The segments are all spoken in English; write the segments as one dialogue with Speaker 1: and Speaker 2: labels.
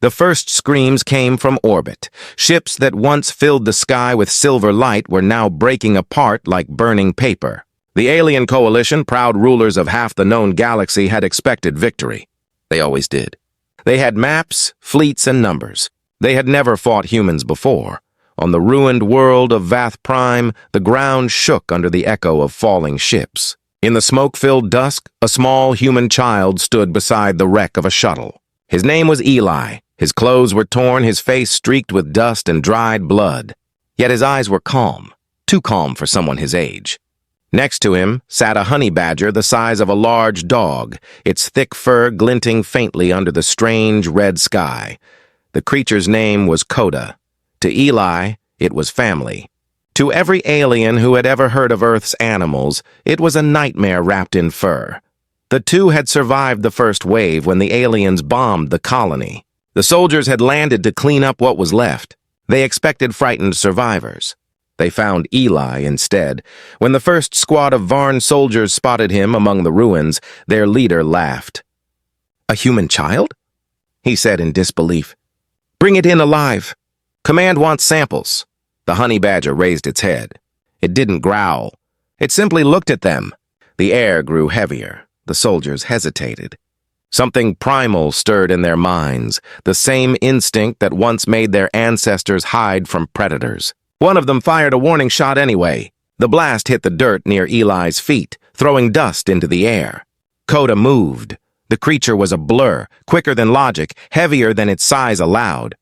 Speaker 1: The first screams came from orbit. Ships that once filled the sky with silver light were now breaking apart like burning paper. The alien coalition, proud rulers of half the known galaxy, had expected victory. They always did. They had maps, fleets, and numbers. They had never fought humans before. On the ruined world of Vath Prime, the ground shook under the echo of falling ships. In the smoke-filled dusk, a small human child stood beside the wreck of a shuttle. His name was Eli. His clothes were torn, his face streaked with dust and dried blood. Yet his eyes were calm, too calm for someone his age. Next to him sat a honey badger the size of a large dog, its thick fur glinting faintly under the strange red sky. The creature's name was Coda. To Eli, it was family. To every alien who had ever heard of Earth's animals, it was a nightmare wrapped in fur. The two had survived the first wave when the aliens bombed the colony. The soldiers had landed to clean up what was left. They expected frightened survivors. They found Eli instead. When the first squad of Varn soldiers spotted him among the ruins, their leader laughed. "A human child?" he said in disbelief. "Bring it in alive. Command wants samples." The honey badger raised its head. It didn't growl. It simply looked at them. The air grew heavier. The soldiers hesitated. Something primal stirred in their minds, the same instinct that once made their ancestors hide from predators. One of them fired a warning shot anyway. The blast hit the dirt near Eli's feet, throwing dust into the air. Coda moved. The creature was a blur, quicker than logic, heavier than its size allowed.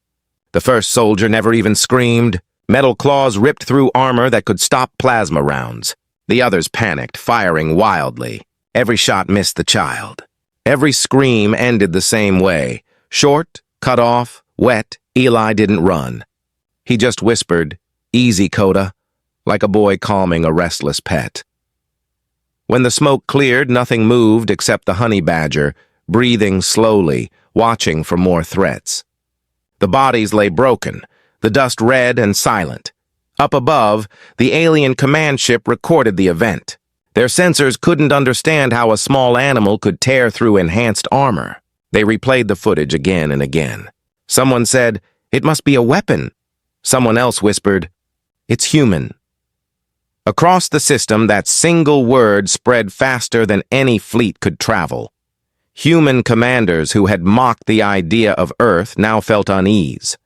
Speaker 1: The first soldier never even screamed. Metal claws ripped through armor that could stop plasma rounds. The others panicked, firing wildly. Every shot missed the child. Every scream ended the same way. Short, cut off, wet. Eli didn't run. He just whispered, "Easy, Coda," like a boy calming a restless pet. When the smoke cleared, nothing moved except the honey badger, breathing slowly, watching for more threats. The bodies lay broken, the dust red and silent. Up above, the alien command ship recorded the event. Their sensors couldn't understand how a small animal could tear through enhanced armor. They replayed the footage again and again. Someone said, "It must be a weapon." Someone else whispered, "It's human." Across the system, that single word spread faster than any fleet could travel. Human commanders who had mocked the idea of Earth now felt unease.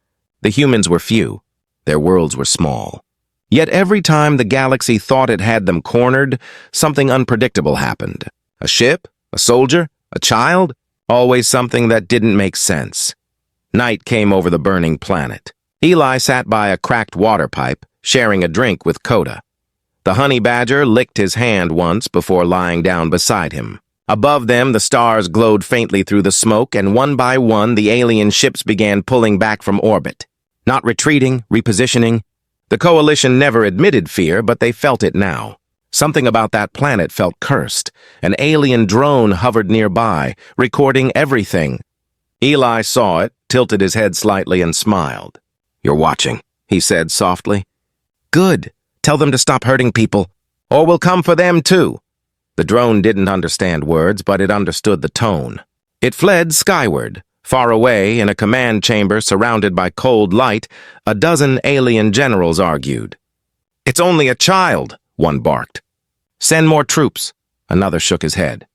Speaker 1: The humans were few. Their worlds were small. Yet every time the galaxy thought it had them cornered, something unpredictable happened. A ship? A soldier? A child? Always something that didn't make sense. Night came over the burning planet. Eli sat by a cracked water pipe, sharing a drink with Coda. The honey badger licked his hand once before lying down beside him. Above them, the stars glowed faintly through the smoke, and one by one, the alien ships began pulling back from orbit. Not retreating, repositioning. The coalition never admitted fear, but they felt it now. Something about that planet felt cursed. An alien drone hovered nearby, recording everything. Eli saw it, tilted his head slightly, and smiled. "You're watching," he said softly. "Good. Tell them to stop hurting people, or we'll come for them too." The drone didn't understand words, but it understood the tone. It fled skyward. Far away, in a command chamber surrounded by cold light, a dozen alien generals argued. "It's only a child," one barked. "Send more troops," another shook his head.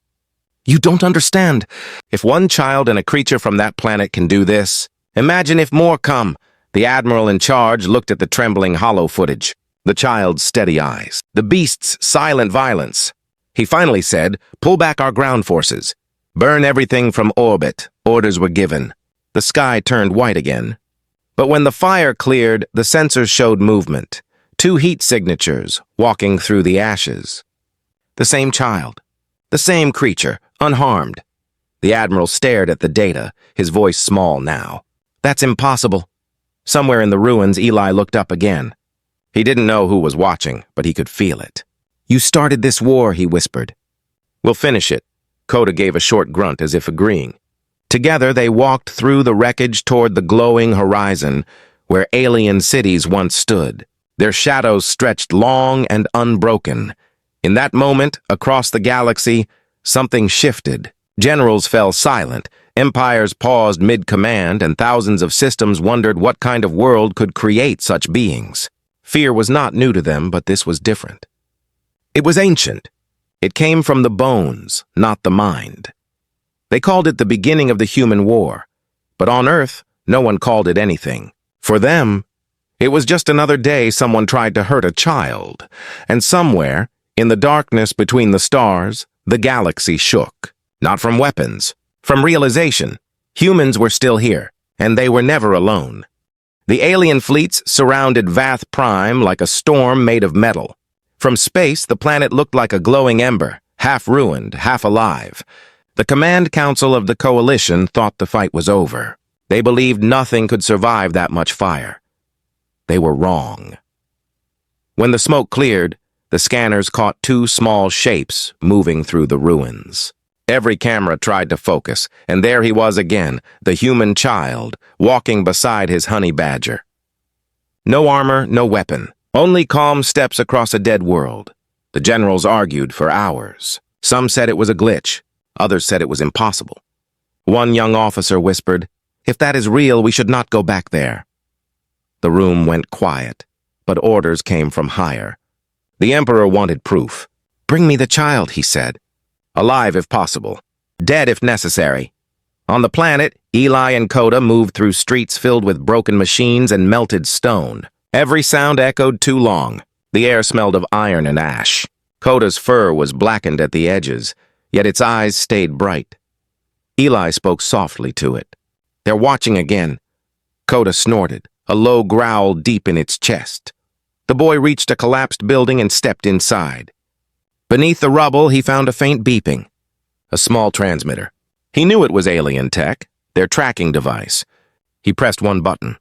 Speaker 1: "You don't understand. If one child and a creature from that planet can do this, imagine if more come." The admiral in charge looked at the trembling hollow footage. The child's steady eyes. The beast's silent violence. He finally said, "Pull back our ground forces. Burn everything from orbit." Orders were given. The sky turned white again. But when the fire cleared, the sensors showed movement. 2 heat signatures walking through the ashes. The same child. The same creature, unharmed. The admiral stared at the data, his voice small now. "That's impossible." Somewhere in the ruins, Eli looked up again. He didn't know who was watching, but he could feel it. "You started this war," he whispered. "We'll finish it." Coda gave a short grunt as if agreeing. Together they walked through the wreckage toward the glowing horizon where alien cities once stood. Their shadows stretched long and unbroken. In that moment, across the galaxy, something shifted. Generals fell silent. Empires paused mid-command, and thousands of systems wondered what kind of world could create such beings. Fear was not new to them, but this was different. It was ancient. It came from the bones, not the mind. They called it the beginning of the human war, but on Earth, no one called it anything. For them, it was just another day someone tried to hurt a child, and somewhere, in the darkness between the stars, the galaxy shook. Not from weapons, from realization. Humans were still here, and they were never alone. The alien fleets surrounded Vath Prime like a storm made of metal. From space, the planet looked like a glowing ember, half ruined, half alive. The command council of the coalition thought the fight was over. They believed nothing could survive that much fire. They were wrong. When the smoke cleared, the scanners caught two small shapes moving through the ruins. Every camera tried to focus, and there he was again, the human child, walking beside his honey badger. No armor, no weapon, only calm steps across a dead world. The generals argued for hours. Some said it was a glitch, others said it was impossible. One young officer whispered, "If that is real, we should not go back there." The room went quiet, but orders came from higher. The Emperor wanted proof. "Bring me the child," he said. "Alive if possible, dead if necessary." On the planet, Eli and Coda moved through streets filled with broken machines and melted stone. Every sound echoed too long. The air smelled of iron and ash. Coda's fur was blackened at the edges, yet its eyes stayed bright. Eli spoke softly to it. "They're watching again." Coda snorted, a low growl deep in its chest. The boy reached a collapsed building and stepped inside. Beneath the rubble, he found a faint beeping. A small transmitter. He knew it was alien tech, their tracking device. He pressed one button.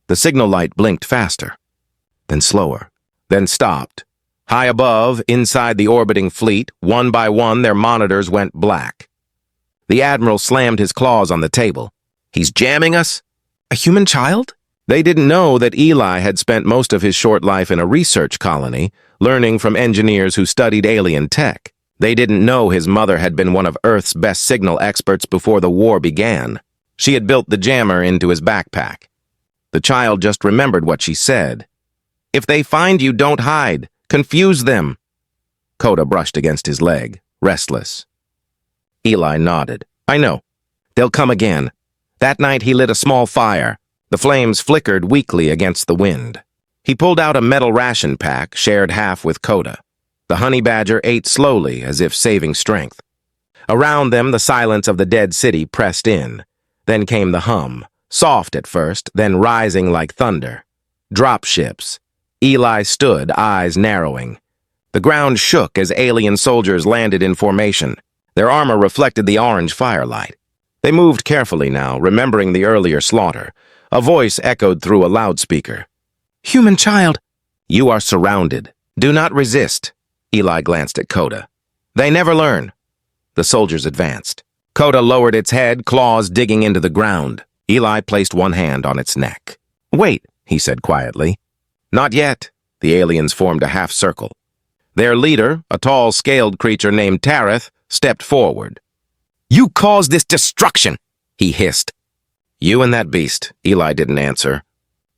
Speaker 1: The signal light blinked faster, then slower, then stopped. High above, inside the orbiting fleet, one by one their monitors went black. The Admiral slammed his claws on the table. "He's jamming us? A human child?" They didn't know that Eli had spent most of his short life in a research colony, learning from engineers who studied alien tech. They didn't know his mother had been one of Earth's best signal experts before the war began. She had built the jammer into his backpack. The child just remembered what she said. "If they find you, don't hide. Confuse them." Coda brushed against his leg, restless. Eli nodded. "I know. They'll come again." That night he lit a small fire. The flames flickered weakly against the wind. He pulled out a metal ration pack, shared half with Coda. The honey badger ate slowly, as if saving strength. Around them, the silence of the dead city pressed in. Then came the hum, soft at first, then rising like thunder. Drop ships. Eli stood, eyes narrowing. The ground shook as alien soldiers landed in formation. Their armor reflected the orange firelight. They moved carefully now, remembering the earlier slaughter. A voice echoed through a loudspeaker. "Human child!" "You are surrounded. Do not resist." Eli glanced at Coda. "They never learn." The soldiers advanced. Coda lowered its head, claws digging into the ground. Eli placed one hand on its neck. "Wait," he said quietly. "Not yet." The aliens formed a half circle. Their leader, a tall, scaled creature named Tareth, stepped forward. "You caused this destruction!" he hissed. "You and that beast." Eli didn't answer.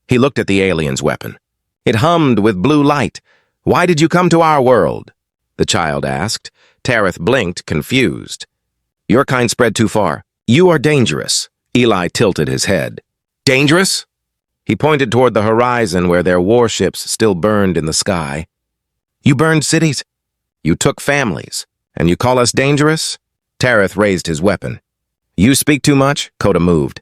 Speaker 1: He looked at the alien's weapon. It hummed with blue light. "Why did you come to our world?" the child asked. Tareth blinked, confused. "Your kind spread too far. You are dangerous." Eli tilted his head. "Dangerous?" He pointed toward the horizon where their warships still burned in the sky. "You burned cities. You took families. And you call us dangerous?" Tareth raised his weapon. "You speak too much?" Coda moved.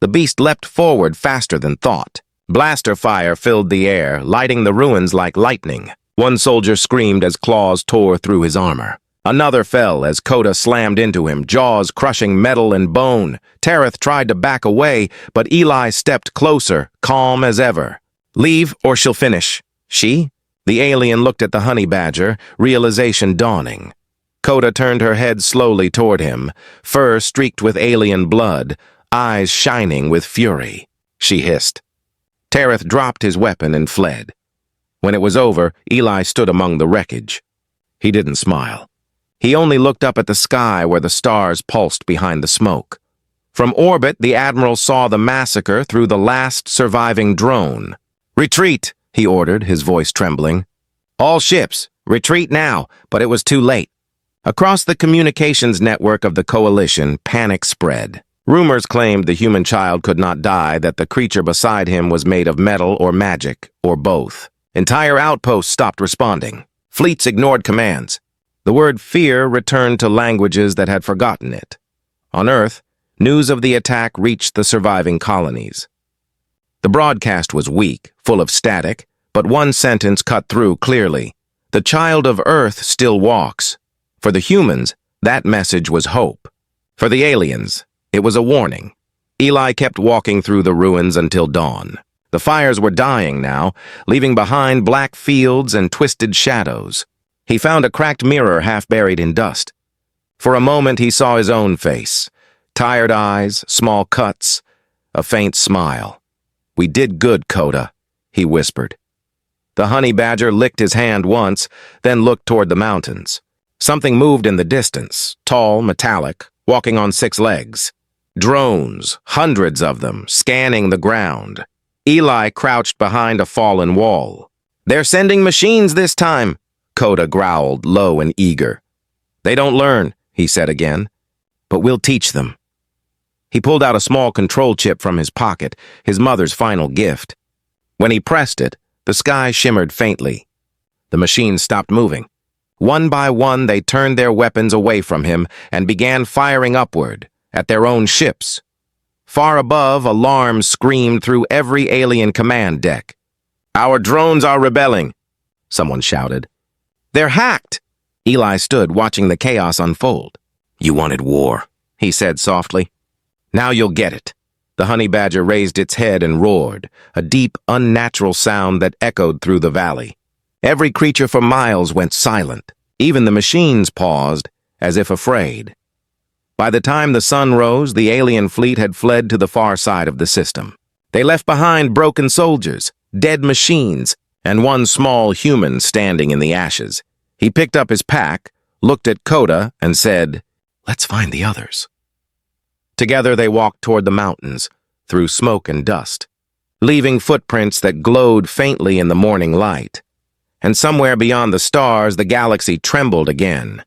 Speaker 1: The beast leapt forward faster than thought. Blaster fire filled the air, lighting the ruins like lightning. One soldier screamed as claws tore through his armor. Another fell as Coda slammed into him, jaws crushing metal and bone. Tareth tried to back away, but Eli stepped closer, calm as ever. "Leave, or she'll finish." "She?" The alien looked at the honey badger, realization dawning. Coda turned her head slowly toward him, fur streaked with alien blood, eyes shining with fury. She hissed. Tareth dropped his weapon and fled. When it was over, Eli stood among the wreckage. He didn't smile. He only looked up at the sky where the stars pulsed behind the smoke. From orbit, the Admiral saw the massacre through the last surviving drone. "Retreat," he ordered, his voice trembling. "All ships, retreat now," but it was too late. Across the communications network of the coalition, panic spread. Rumors claimed the human child could not die, that the creature beside him was made of metal or magic, or both. Entire outposts stopped responding. Fleets ignored commands. The word fear returned to languages that had forgotten it. On Earth, news of the attack reached the surviving colonies. The broadcast was weak, full of static, but one sentence cut through clearly. "The child of Earth still walks." For the humans, that message was hope. For the aliens, it was a warning. Eli kept walking through the ruins until dawn. The fires were dying now, leaving behind black fields and twisted shadows. He found a cracked mirror half buried in dust. For a moment he saw his own face. Tired eyes, small cuts, a faint smile. "We did good, Coda," he whispered. The honey badger licked his hand once, then looked toward the mountains. Something moved in the distance, tall, metallic, walking on 6 legs. Drones, hundreds of them, scanning the ground. Eli crouched behind a fallen wall. "They're sending machines this time," Coda growled, low and eager. "They don't learn," he said again, "but we'll teach them." He pulled out a small control chip from his pocket, his mother's final gift. When he pressed it, the sky shimmered faintly. The machines stopped moving. One by one, they turned their weapons away from him and began firing upward, at their own ships. Far above, alarms screamed through every alien command deck. "Our drones are rebelling," someone shouted. "They're hacked!" Eli stood watching the chaos unfold. "You wanted war," he said softly. "Now you'll get it." The honey badger raised its head and roared, a deep, unnatural sound that echoed through the valley. Every creature for miles went silent. Even the machines paused, as if afraid. By the time the sun rose, the alien fleet had fled to the far side of the system. They left behind broken soldiers, dead machines, and one small human standing in the ashes. He picked up his pack, looked at Coda, and said, "Let's find the others." Together they walked toward the mountains, through smoke and dust, leaving footprints that glowed faintly in the morning light. And somewhere beyond the stars, the galaxy trembled again.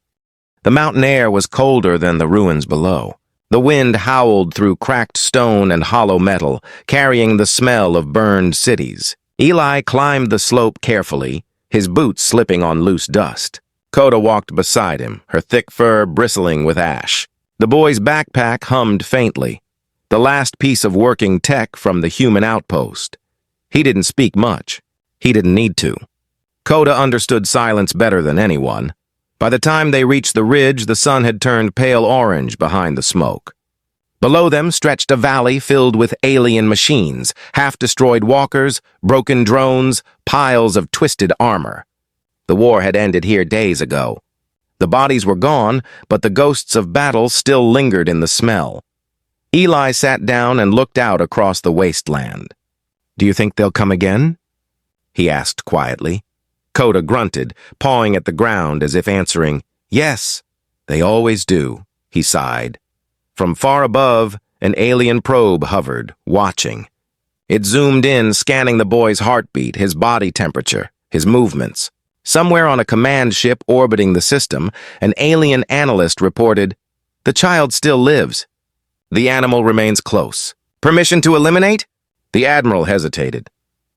Speaker 1: The mountain air was colder than the ruins below. The wind howled through cracked stone and hollow metal, carrying the smell of burned cities. Eli climbed the slope carefully, his boots slipping on loose dust. Coda walked beside him, her thick fur bristling with ash. The boy's backpack hummed faintly, the last piece of working tech from the human outpost. He didn't speak much. He didn't need to. Coda understood silence better than anyone. By the time they reached the ridge, the sun had turned pale orange behind the smoke. Below them stretched a valley filled with alien machines, half-destroyed walkers, broken drones, piles of twisted armor. The war had ended here days ago. The bodies were gone, but the ghosts of battle still lingered in the smell. Eli sat down and looked out across the wasteland. "Do you think they'll come again?" he asked quietly. Coda grunted, pawing at the ground as if answering, "Yes, they always do," he sighed. From far above, an alien probe hovered, watching. It zoomed in, scanning the boy's heartbeat, his body temperature, his movements. Somewhere on a command ship orbiting the system, an alien analyst reported, "The child still lives. The animal remains close. Permission to eliminate?" The Admiral hesitated.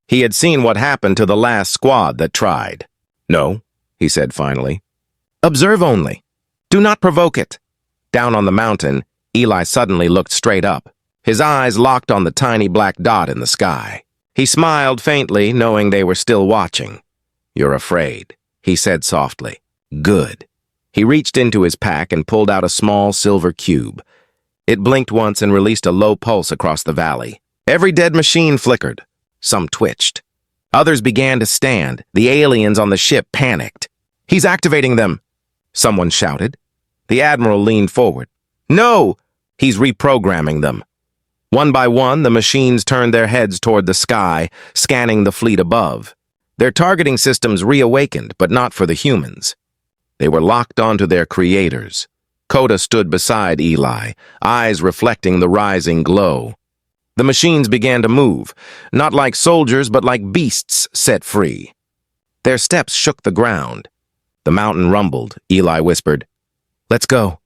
Speaker 1: He had seen what happened to the last squad that tried. "No," he said finally. "Observe only. Do not provoke it." Down on the mountain, Eli suddenly looked straight up. His eyes locked on the tiny black dot in the sky. He smiled faintly, knowing they were still watching. "You're afraid," he said softly. "Good." He reached into his pack and pulled out a small silver cube. It blinked once and released a low pulse across the valley. Every dead machine flickered. Some twitched. Others began to stand. The aliens on the ship panicked. "He's activating them," someone shouted. The Admiral leaned forward. "No! He's reprogramming them." One by one, the machines turned their heads toward the sky, scanning the fleet above. Their targeting systems reawakened, but not for the humans. They were locked onto their creators. Coda stood beside Eli, eyes reflecting the rising glow. The machines began to move, not like soldiers but like beasts set free. Their steps shook the ground. The mountain rumbled. Eli whispered, "Let's go."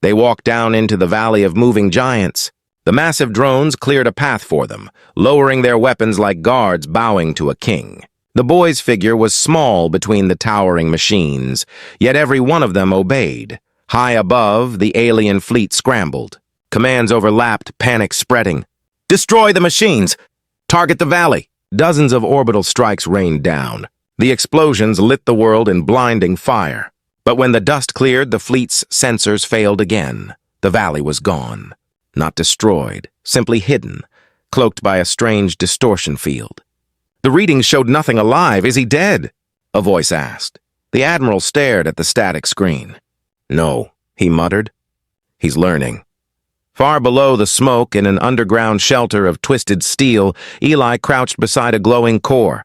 Speaker 1: They walked down into the valley of moving giants. The massive drones cleared a path for them, lowering their weapons like guards bowing to a king. The boy's figure was small between the towering machines, yet every one of them obeyed. High above, the alien fleet scrambled. Commands overlapped, panic spreading. "Destroy the machines! Target the valley!" Dozens of orbital strikes rained down. The explosions lit the world in blinding fire. But when the dust cleared, the fleet's sensors failed again. The valley was gone. Not destroyed, simply hidden, cloaked by a strange distortion field. The readings showed nothing alive. "Is he dead?" a voice asked. The Admiral stared at the static screen. "No," he muttered. "He's learning." Far below the smoke, in an underground shelter of twisted steel, Eli crouched beside a glowing core.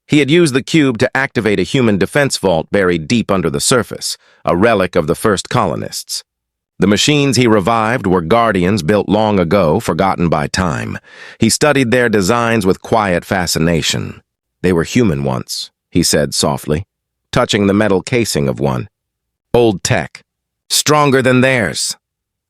Speaker 1: He had used the cube to activate a human defense vault buried deep under the surface, a relic of the first colonists. The machines he revived were guardians built long ago, forgotten by time. He studied their designs with quiet fascination. "They were human once," he said softly, touching the metal casing of one. "Old tech. Stronger than theirs."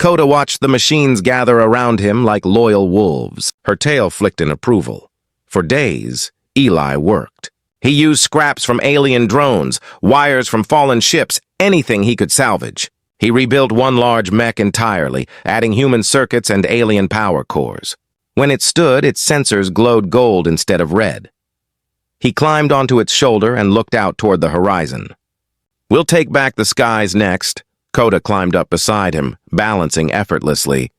Speaker 1: Coda watched the machines gather around him like loyal wolves. Her tail flicked in approval. For days, Eli worked. He used scraps from alien drones, wires from fallen ships, anything he could salvage. He rebuilt one large mech entirely, adding human circuits and alien power cores. When it stood, its sensors glowed gold instead of red. He climbed onto its shoulder and looked out toward the horizon. "We'll take back the skies next." Coda climbed up beside him, balancing effortlessly.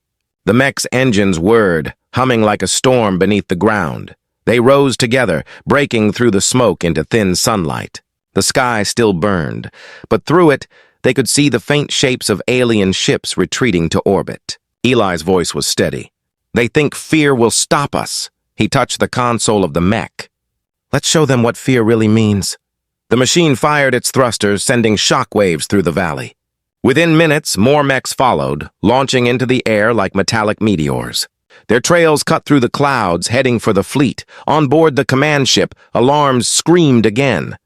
Speaker 1: The mech's engines whirred, humming like a storm beneath the ground. They rose together, breaking through the smoke into thin sunlight. The sky still burned, but through it, they could see the faint shapes of alien ships retreating to orbit. Eli's voice was steady. "They think fear will stop us." He touched the console of the mech. "Let's show them what fear really means." The machine fired its thrusters, sending shockwaves through the valley. Within minutes, more mechs followed, launching into the air like metallic meteors. Their trails cut through the clouds, heading for the fleet. On board the command ship, alarms screamed again.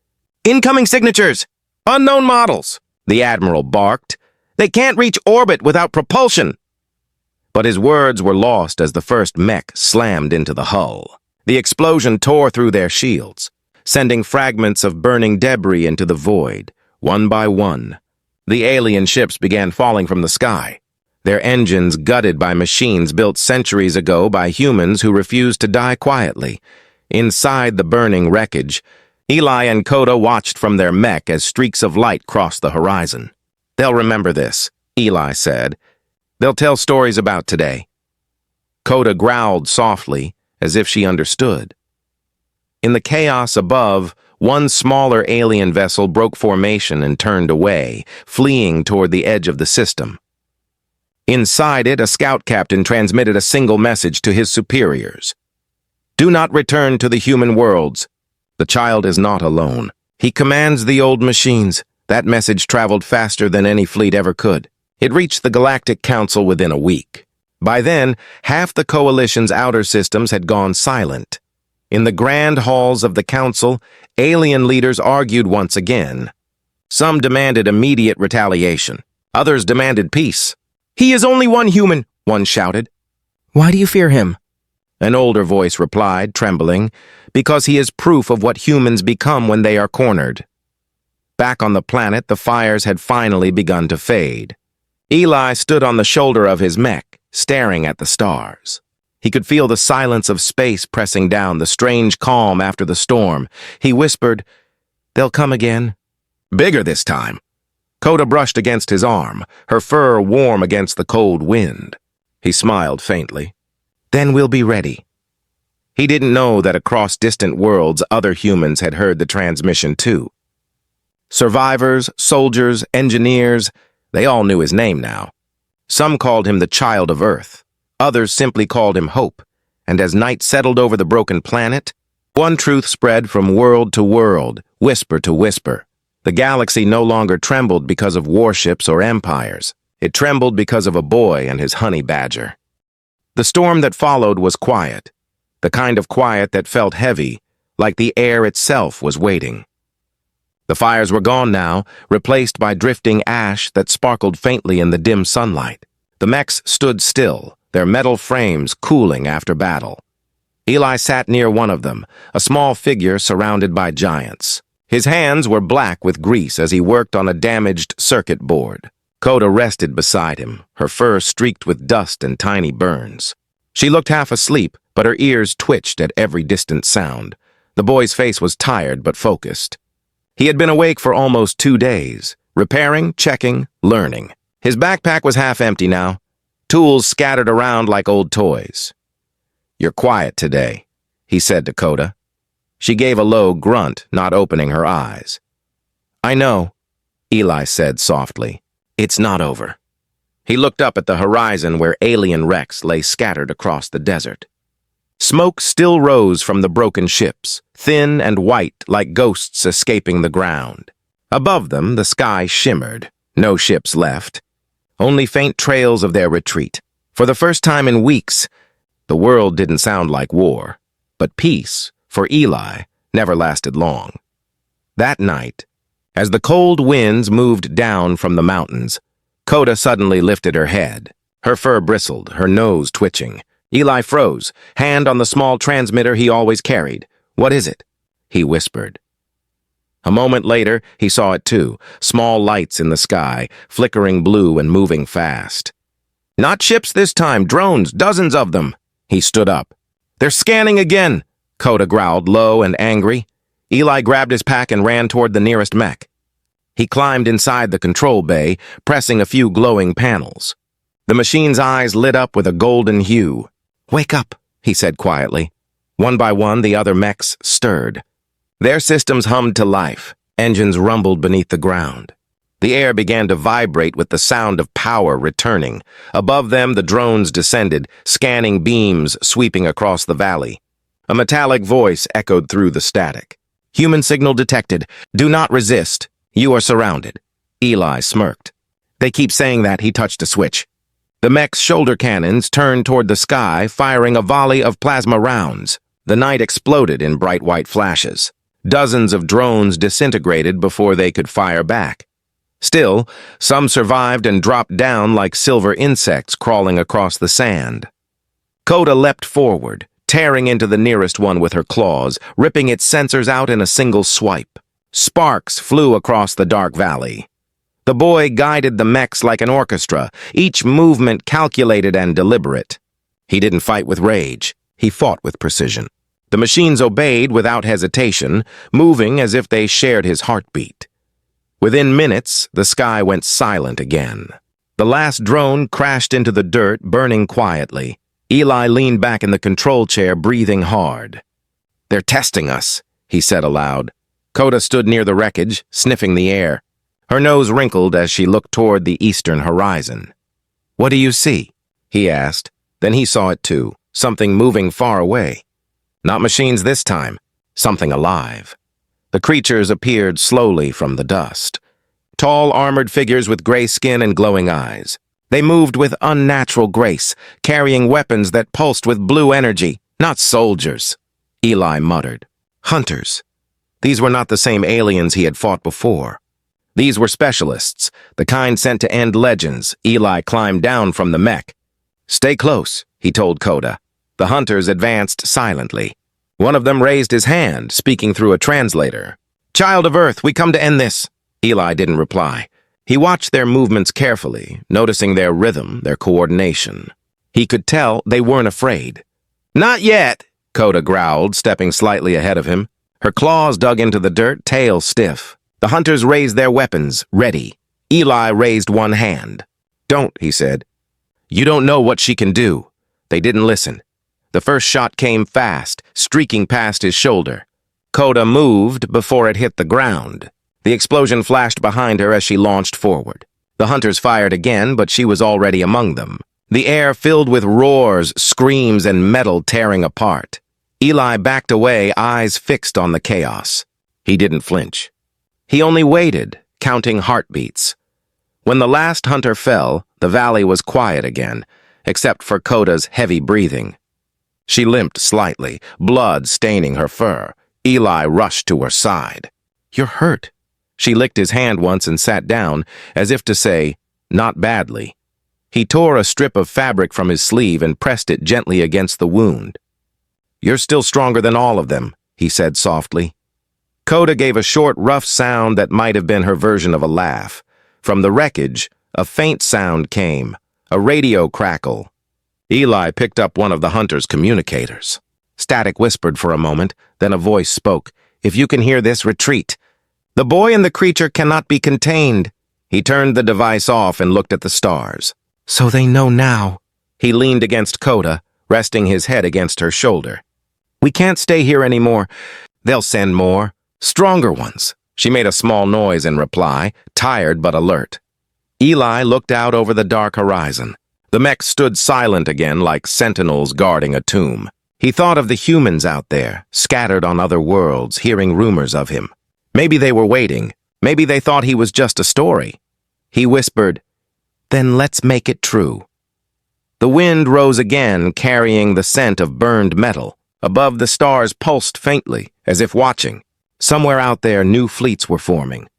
Speaker 1: "Incoming signatures! Unknown models!" the Admiral barked. "They can't reach orbit without propulsion!" But his words were lost as the first mech slammed into the hull. The explosion tore through their shields, sending fragments of burning debris into the void, one by one. The alien ships began falling from the sky, their engines gutted by machines built centuries ago by humans who refused to die quietly. Inside the burning wreckage, Eli and Coda watched from their mech as streaks of light crossed the horizon. "They'll remember this," Eli said. "They'll tell stories about today." Coda growled softly, as if she understood. In the chaos above, one smaller alien vessel broke formation and turned away, fleeing toward the edge of the system. Inside it, a scout captain transmitted a single message to his superiors. "Do not return to the human worlds. The child is not alone. He commands the old machines." That message traveled faster than any fleet ever could. It reached the Galactic Council within a week. By then, half the Coalition's outer systems had gone silent. In the grand halls of the Council, alien leaders argued once again. Some demanded immediate retaliation. Others demanded peace. "He is only one human," one shouted. "Why do you fear him?" An older voice replied, trembling, "Because he is proof of what humans become when they are cornered." Back on the planet, the fires had finally begun to fade. Eli stood on the shoulder of his mech, staring at the stars. He could feel the silence of space pressing down, the strange calm after the storm. He whispered, "They'll come again." "Bigger this time." Coda brushed against his arm, her fur warm against the cold wind. He smiled faintly. "Then we'll be ready." He didn't know that across distant worlds other humans had heard the transmission too. Survivors, soldiers, engineers, they all knew his name now. Some called him the Child of Earth. Others simply called him Hope. And as night settled over the broken planet, one truth spread from world to world, whisper to whisper. The galaxy no longer trembled because of warships or empires. It trembled because of a boy and his honey badger. The storm that followed was quiet, the kind of quiet that felt heavy, like the air itself was waiting. The fires were gone now, replaced by drifting ash that sparkled faintly in the dim sunlight. The mechs stood still, their metal frames cooling after battle. Eli sat near one of them, a small figure surrounded by giants. His hands were black with grease as he worked on a damaged circuit board. Coda rested beside him, her fur streaked with dust and tiny burns. She looked half asleep, but her ears twitched at every distant sound. The boy's face was tired but focused. He had been awake for almost 2 days, repairing, checking, learning. His backpack was half empty now, tools scattered around like old toys. "You're quiet today," he said to Coda. She gave a low grunt, not opening her eyes. "I know," Eli said softly. "It's not over." He looked up at the horizon where alien wrecks lay scattered across the desert. Smoke still rose from the broken ships, thin and white like ghosts escaping the ground. Above them, the sky shimmered. No ships left. Only faint trails of their retreat. For the first time in weeks, the world didn't sound like war. But peace, for Eli, never lasted long. That night, as the cold winds moved down from the mountains, Coda suddenly lifted her head. Her fur bristled, her nose twitching. Eli froze, hand on the small transmitter he always carried. "What is it?" he whispered. A moment later, he saw it too, small lights in the sky, flickering blue and moving fast. "Not ships this time, drones, dozens of them." He stood up. "They're scanning again," Coda growled, low and angry. Eli grabbed his pack and ran toward the nearest mech. He climbed inside the control bay, pressing a few glowing panels. The machine's eyes lit up with a golden hue. "Wake up," he said quietly. One by one, the other mechs stirred. Their systems hummed to life. Engines rumbled beneath the ground. The air began to vibrate with the sound of power returning. Above them, the drones descended, scanning beams sweeping across the valley. A metallic voice echoed through the static. "Human signal detected. Do not resist. You are surrounded." Eli smirked. "They keep saying that." He touched a switch. The mech's shoulder cannons turned toward the sky, firing a volley of plasma rounds. The night exploded in bright white flashes. Dozens of drones disintegrated before they could fire back. Still, some survived and dropped down like silver insects crawling across the sand. Coda leapt forward, tearing into the nearest one with her claws, ripping its sensors out in a single swipe. Sparks flew across the dark valley. The boy guided the mechs like an orchestra, each movement calculated and deliberate. He didn't fight with rage. He fought with precision. The machines obeyed without hesitation, moving as if they shared his heartbeat. Within minutes, the sky went silent again. The last drone crashed into the dirt, burning quietly. Eli leaned back in the control chair, breathing hard. "They're testing us," he said aloud. Coda stood near the wreckage, sniffing the air. Her nose wrinkled as she looked toward the eastern horizon. "What do you see?" he asked. Then he saw it too, something moving far away. Not machines this time, something alive. The creatures appeared slowly from the dust. Tall, armored figures with gray skin and glowing eyes. They moved with unnatural grace, carrying weapons that pulsed with blue energy. "Not soldiers," Eli muttered. "Hunters." These were not the same aliens he had fought before. These were specialists, the kind sent to end legends. Eli climbed down from the mech. "Stay close," he told Coda. The hunters advanced silently. One of them raised his hand, speaking through a translator. "Child of Earth, we come to end this." Eli didn't reply. He watched their movements carefully, noticing their rhythm, their coordination. He could tell they weren't afraid. "Not yet," Coda growled, stepping slightly ahead of him. Her claws dug into the dirt, tail stiff. The hunters raised their weapons, ready. Eli raised one hand. "Don't," he said. "You don't know what she can do." They didn't listen. The first shot came fast, streaking past his shoulder. Coda moved before it hit the ground. The explosion flashed behind her as she launched forward. The hunters fired again, but she was already among them. The air filled with roars, screams, and metal tearing apart. Eli backed away, eyes fixed on the chaos. He didn't flinch. He only waited, counting heartbeats. When the last hunter fell, the valley was quiet again, except for Coda's heavy breathing. She limped slightly, blood staining her fur. Eli rushed to her side. "You're hurt." She licked his hand once and sat down, as if to say, "Not badly." He tore a strip of fabric from his sleeve and pressed it gently against the wound. "You're still stronger than all of them," he said softly. Coda gave a short, rough sound that might have been her version of a laugh. From the wreckage, a faint sound came, a radio crackle. Eli picked up one of the hunter's communicators. Static whispered for a moment, then a voice spoke. "If you can hear this, retreat. The boy and the creature cannot be contained." He turned the device off and looked at the stars. "So they know now." He leaned against Coda, resting his head against her shoulder. "We can't stay here anymore. They'll send more. Stronger ones." She made a small noise in reply, tired but alert. Eli looked out over the dark horizon. The mechs stood silent again like sentinels guarding a tomb. He thought of the humans out there, scattered on other worlds, hearing rumors of him. Maybe they were waiting. Maybe they thought he was just a story. He whispered, "Then let's make it true." The wind rose again, carrying the scent of burned metal. Above, the stars pulsed faintly, as if watching. Somewhere out there, new fleets were forming.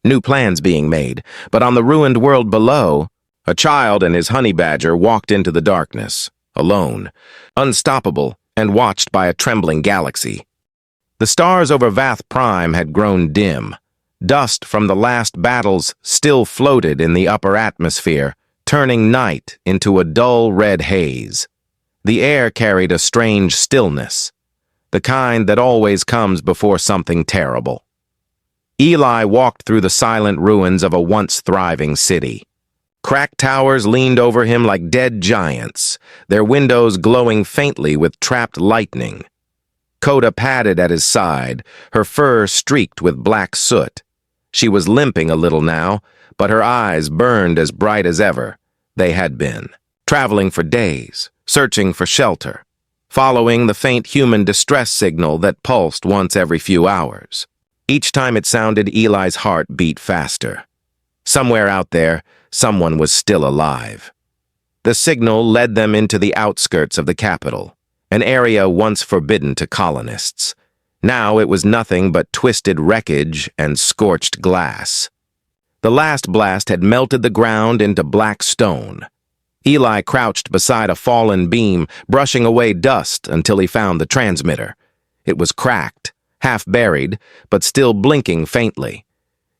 Speaker 1: New plans being made, but on the ruined world below, a child and his honey badger walked into the darkness, alone, unstoppable, and watched by a trembling galaxy. The stars over Vath Prime had grown dim. Dust from the last battles still floated in the upper atmosphere, turning night into a dull red haze. The air carried a strange stillness, the kind that always comes before something terrible. Eli walked through the silent ruins of a once thriving city. Cracked towers leaned over him like dead giants, their windows glowing faintly with trapped lightning. Coda padded at his side, her fur streaked with black soot. She was limping a little now, but her eyes burned as bright as ever. They had been, traveling for days, searching for shelter, following the faint human distress signal that pulsed once every few hours. Each time it sounded, Eli's heart beat faster. Somewhere out there, someone was still alive. The signal led them into the outskirts of the capital, an area once forbidden to colonists. Now it was nothing but twisted wreckage and scorched glass. The last blast had melted the ground into black stone. Eli crouched beside a fallen beam, brushing away dust until he found the transmitter. It was cracked, half buried, but still blinking faintly.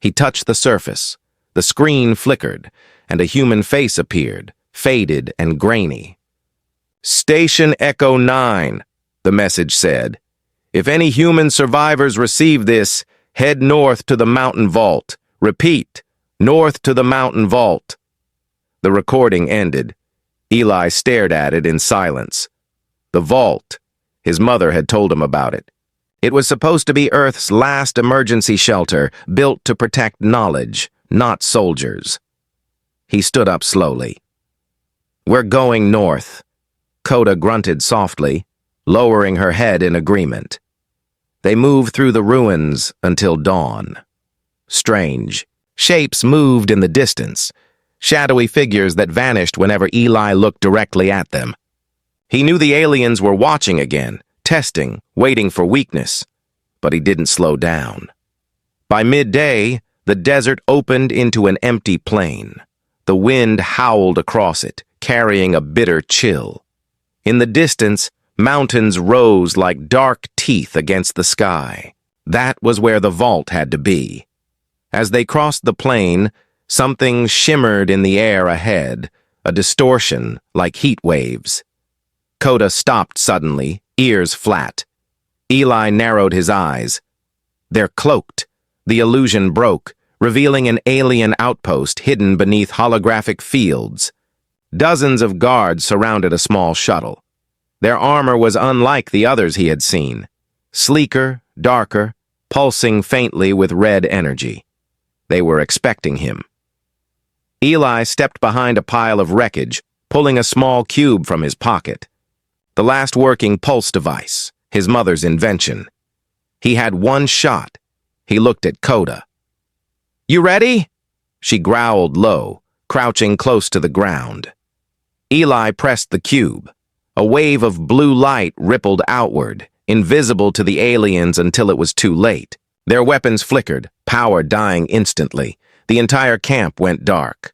Speaker 1: He touched the surface. The screen flickered, and a human face appeared, faded and grainy. "Station Echo 9, the message said. "If any human survivors receive this, head north to the mountain vault. Repeat, north to the mountain vault." The recording ended. Eli stared at it in silence. The vault. His mother had told him about it. It was supposed to be Earth's last emergency shelter, built to protect knowledge, not soldiers. He stood up slowly. "We're going north." Coda grunted softly, lowering her head in agreement. They moved through the ruins until dawn. Strange. Shapes moved in the distance, shadowy figures that vanished whenever Eli looked directly at them. He knew the aliens were watching again, testing, waiting for weakness, but he didn't slow down. By midday, the desert opened into an empty plain. The wind howled across it, carrying a bitter chill. In the distance, mountains rose like dark teeth against the sky. That was where the vault had to be. As they crossed the plain, something shimmered in the air ahead, a distortion like heat waves. Coda stopped suddenly, ears flat. Eli narrowed his eyes. They're cloaked. The illusion broke, revealing an alien outpost hidden beneath holographic fields. Dozens of guards surrounded a small shuttle. Their armor was unlike the others he had seen. Sleeker, darker, pulsing faintly with red energy. They were expecting him. Eli stepped behind a pile of wreckage, pulling a small cube from his pocket. The last working pulse device, his mother's invention. He had one shot. He looked at Coda. "You ready?" She growled low, crouching close to the ground. Eli pressed the cube. A wave of blue light rippled outward, invisible to the aliens until it was too late. Their weapons flickered, power dying instantly. The entire camp went dark.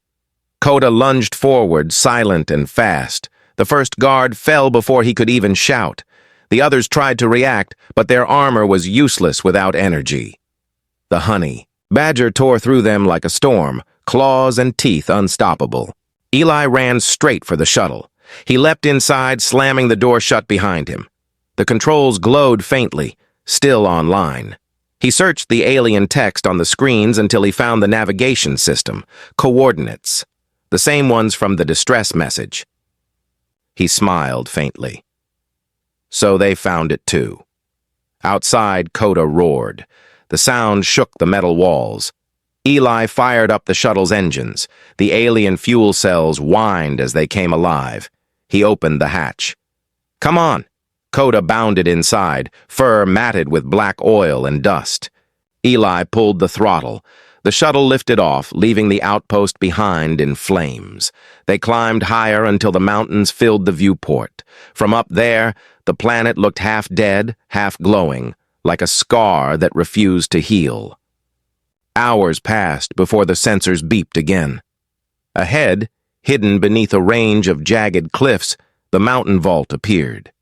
Speaker 1: Coda lunged forward, silent and fast. The first guard fell before he could even shout. The others tried to react, but their armor was useless without energy. The honey. Badger tore through them like a storm, claws and teeth unstoppable. Eli ran straight for the shuttle. He leapt inside, slamming the door shut behind him. The controls glowed faintly, still online. He searched the alien text on the screens until he found the navigation system, coordinates, the same ones from the distress message. He smiled faintly. So they found it too. Outside, Coda roared. The sound shook the metal walls. Eli fired up the shuttle's engines. The alien fuel cells whined as they came alive. He opened the hatch. "Come on!" Coda bounded inside, fur matted with black oil and dust. Eli pulled the throttle. The shuttle lifted off, leaving the outpost behind in flames. They climbed higher until the mountains filled the viewport. From up there, the planet looked half dead, half glowing, like a scar that refused to heal. Hours passed before the sensors beeped again. Ahead, hidden beneath a range of jagged cliffs, the mountain vault appeared.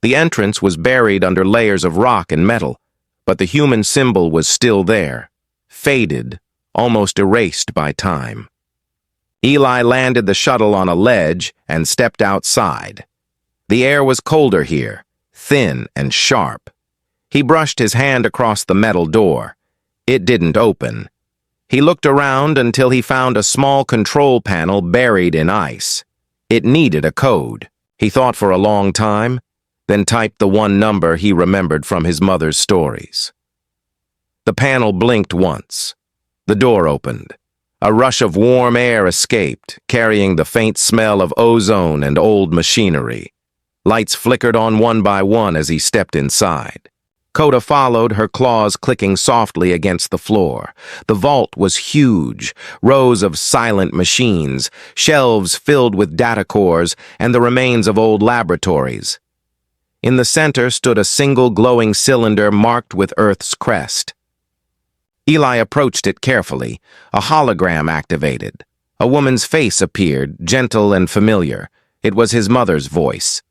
Speaker 1: The entrance was buried under layers of rock and metal, but the human symbol was still there, faded, almost erased by time. Eli landed the shuttle on a ledge and stepped outside. The air was colder here, thin and sharp. He brushed his hand across the metal door. It didn't open. He looked around until he found a small control panel buried in ice. It needed a code. He thought for a long time, then typed the one number he remembered from his mother's stories. The panel blinked once. The door opened. A rush of warm air escaped, carrying the faint smell of ozone and old machinery. Lights flickered on one by one as he stepped inside. Coda followed, her claws clicking softly against the floor. The vault was huge, rows of silent machines, shelves filled with data cores, and the remains of old laboratories. In the center stood a single glowing cylinder marked with Earth's crest. Eli approached it carefully. A hologram activated. A woman's face appeared, gentle and familiar. It was his mother's voice.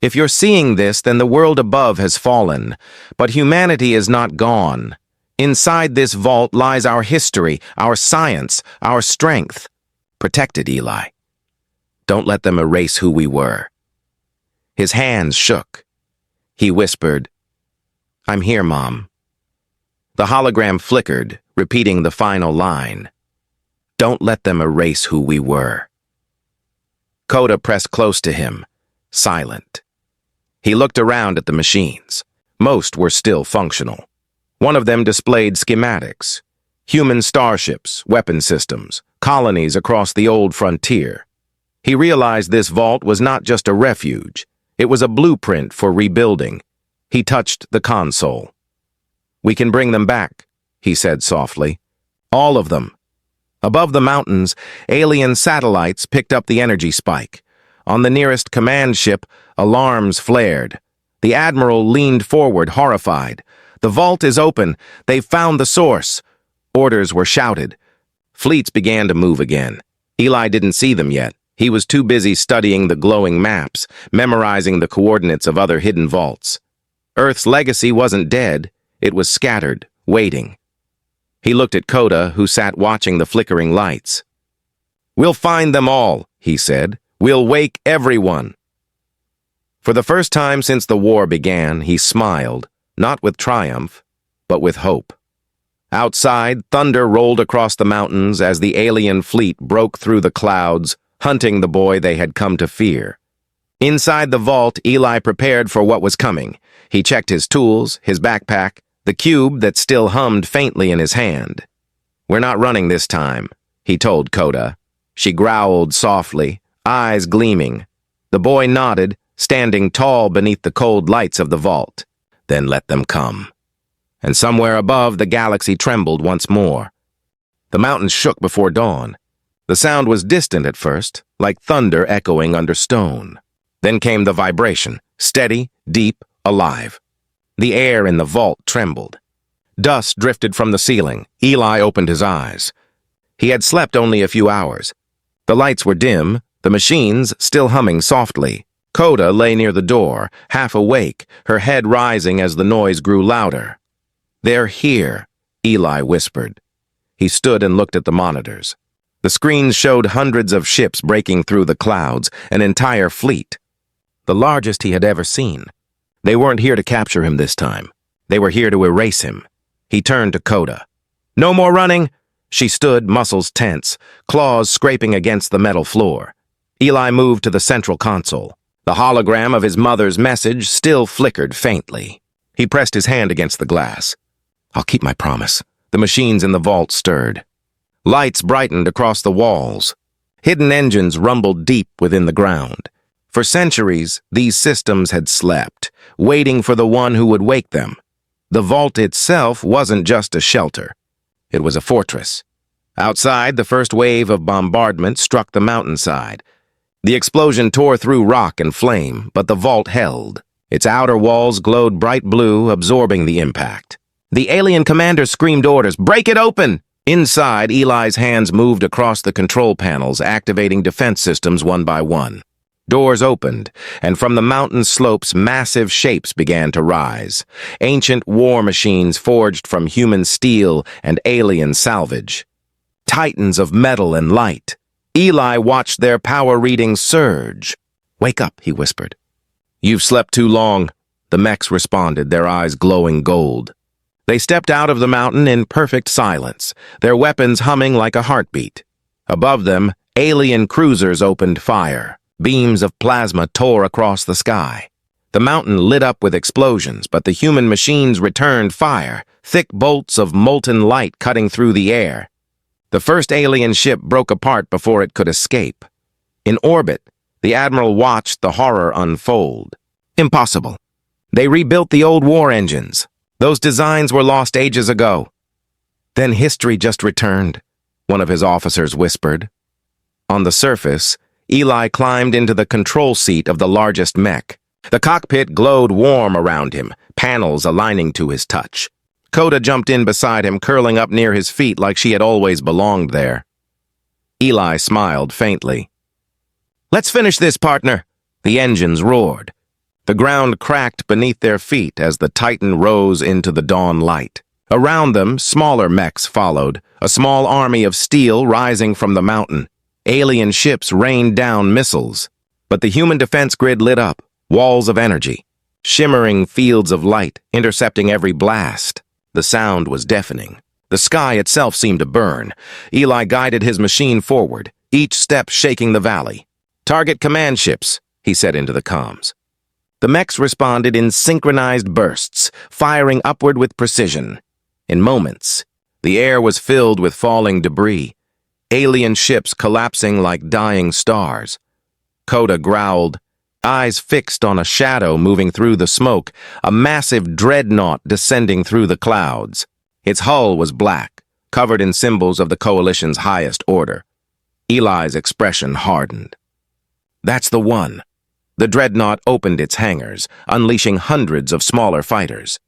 Speaker 1: "If you're seeing this, then the world above has fallen. But humanity is not gone. Inside this vault lies our history, our science, our strength. Protect it, Eli. Don't let them erase who we were." His hands shook. He whispered, "I'm here, Mom." The hologram flickered, repeating the final line. "Don't let them erase who we were." Coda pressed close to him, silent. He looked around at the machines. Most were still functional. One of them displayed schematics. Human starships, weapon systems, colonies across the old frontier. He realized this vault was not just a refuge. It was a blueprint for rebuilding. He touched the console. "We can bring them back," he said softly. "All of them." Above the mountains, alien satellites picked up the energy spike. On the nearest command ship, alarms flared. The admiral leaned forward, horrified. "The vault is open. They've found the source." Orders were shouted. Fleets began to move again. Eli didn't see them yet. He was too busy studying the glowing maps, memorizing the coordinates of other hidden vaults. Earth's legacy wasn't dead. It was scattered, waiting. He looked at Coda, who sat watching the flickering lights. "We'll find them all," he said. "We'll wake everyone." For the first time since the war began, he smiled, not with triumph, but with hope. Outside, thunder rolled across the mountains as the alien fleet broke through the clouds, hunting the boy they had come to fear. Inside the vault, Eli prepared for what was coming. He checked his tools, his backpack, the cube that still hummed faintly in his hand. "We're not running this time," he told Coda. She growled softly, eyes gleaming. The boy nodded, standing tall beneath the cold lights of the vault. "Then let them come." And somewhere above, the galaxy trembled once more. The mountains shook before dawn. The sound was distant at first, like thunder echoing under stone. Then came the vibration, steady, deep, alive. The air in the vault trembled. Dust drifted from the ceiling. Eli opened his eyes. He had slept only a few hours. The lights were dim, the machines still humming softly. Coda lay near the door, half awake, her head rising as the noise grew louder. "They're here," Eli whispered. He stood and looked at the monitors. The screens showed hundreds of ships breaking through the clouds, an entire fleet. The largest he had ever seen. They weren't here to capture him this time. They were here to erase him. He turned to Coda. "No more running!" She stood, muscles tense, claws scraping against the metal floor. Eli moved to the central console. The hologram of his mother's message still flickered faintly. He pressed his hand against the glass. "I'll keep my promise." The machines in the vault stirred. Lights brightened across the walls. Hidden engines rumbled deep within the ground. For centuries, these systems had slept, waiting for the one who would wake them. The vault itself wasn't just a shelter. It was a fortress. Outside, the first wave of bombardment struck the mountainside. The explosion tore through rock and flame, but the vault held. Its outer walls glowed bright blue, absorbing the impact. The alien commander screamed orders, "Break it open!" Inside, Eli's hands moved across the control panels, activating defense systems one by one. Doors opened, and from the mountain slopes, massive shapes began to rise. Ancient war machines forged from human steel and alien salvage. Titans of metal and light. Eli watched their power readings surge. "Wake up," he whispered. "You've slept too long," the mechs responded, their eyes glowing gold. They stepped out of the mountain in perfect silence, their weapons humming like a heartbeat. Above them, alien cruisers opened fire. Beams of plasma tore across the sky. The mountain lit up with explosions, but the human machines returned fire, thick bolts of molten light cutting through the air. The first alien ship broke apart before it could escape. In orbit, the Admiral watched the horror unfold. Impossible. They rebuilt the old war engines. Those designs were lost ages ago. Then history just returned, one of his officers whispered. On the surface, Eli climbed into the control seat of the largest mech. The cockpit glowed warm around him, panels aligning to his touch. Coda jumped in beside him, curling up near his feet like she had always belonged there. Eli smiled faintly. "Let's finish this, partner." The engines roared. The ground cracked beneath their feet as the Titan rose into the dawn light. Around them, smaller mechs followed, a small army of steel rising from the mountain. Alien ships rained down missiles, but the human defense grid lit up, walls of energy, shimmering fields of light, intercepting every blast. The sound was deafening. The sky itself seemed to burn. Eli guided his machine forward, each step shaking the valley. "Target command ships," he said into the comms. The mechs responded in synchronized bursts, firing upward with precision. In moments, the air was filled with falling debris, alien ships collapsing like dying stars. Coda growled, eyes fixed on a shadow moving through the smoke, a massive dreadnought descending through the clouds. Its hull was black, covered in symbols of the Coalition's highest order. Eli's expression hardened. "That's the one." The dreadnought opened its hangars, unleashing hundreds of smaller fighters.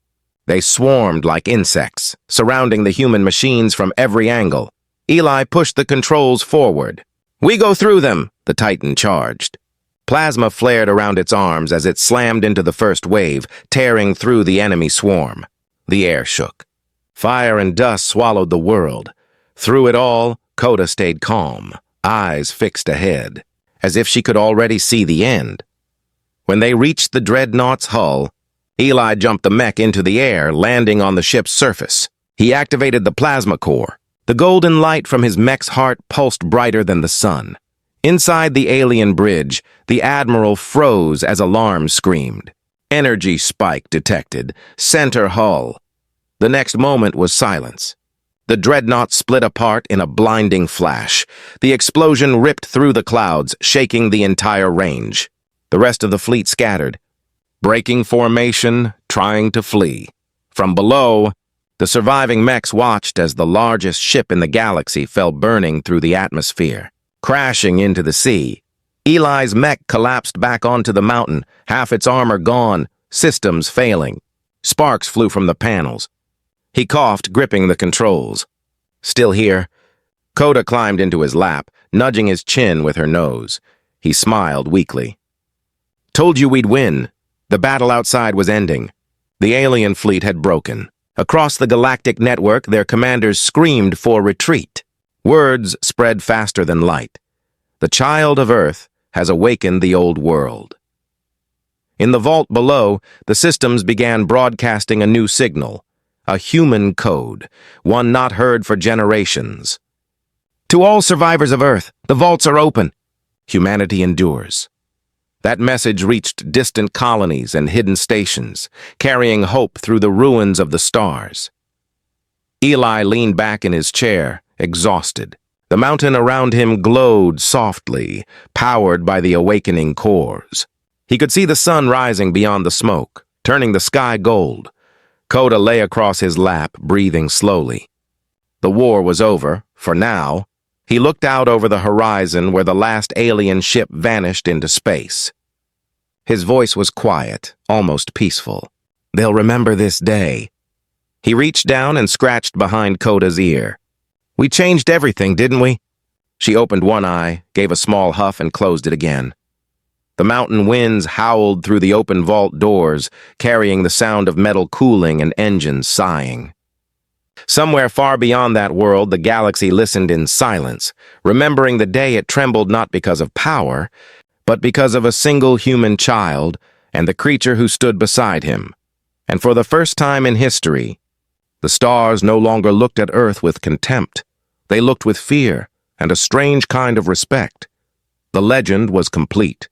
Speaker 1: They swarmed like insects, surrounding the human machines from every angle. Eli pushed the controls forward. "We go through them," the Titan charged. Plasma flared around its arms as it slammed into the first wave, tearing through the enemy swarm. The air shook. Fire and dust swallowed the world. Through it all, Coda stayed calm, eyes fixed ahead, as if she could already see the end. When they reached the dreadnought's hull, Eli jumped the mech into the air, landing on the ship's surface. He activated the plasma core. The golden light from his mech's heart pulsed brighter than the sun. Inside the alien bridge, the Admiral froze as alarms screamed. Energy spike detected. Center hull. The next moment was silence. The dreadnought split apart in a blinding flash. The explosion ripped through the clouds, shaking the entire range. The rest of the fleet scattered, breaking formation, trying to flee. From below, The surviving mechs watched as the largest ship in the galaxy fell burning through the atmosphere, crashing into the sea. Eli's mech collapsed back onto the mountain, half its armor gone, systems failing. Sparks flew from the panels. He coughed, gripping the controls. Still here? Coda climbed into his lap, nudging his chin with her nose. He smiled weakly. Told you we'd win. The battle outside was ending. The alien fleet had broken. Across the galactic network, their commanders screamed for retreat. Words spread faster than light. The child of Earth has awakened the old world. In the vault below, the systems began broadcasting a new signal, a human code, one not heard for generations. To all survivors of Earth, the vaults are open. Humanity endures. That message reached distant colonies and hidden stations, carrying hope through the ruins of the stars. Eli leaned back in his chair, exhausted. The mountain around him glowed softly, powered by the awakening cores. He could see the sun rising beyond the smoke, turning the sky gold. Coda lay across his lap, breathing slowly. The war was over, for now. He looked out over the horizon where the last alien ship vanished into space. His voice was quiet, almost peaceful. They'll remember this day. He reached down and scratched behind Coda's ear. We changed everything, didn't we? She opened one eye, gave a small huff, and closed it again. The mountain winds howled through the open vault doors, carrying the sound of metal cooling and engines sighing. Somewhere far beyond that world, the galaxy listened in silence, remembering the day it trembled not because of power, but because of a single human child and the creature who stood beside him. And for the first time in history, the stars no longer looked at Earth with contempt. They looked with fear and a strange kind of respect. The legend was complete.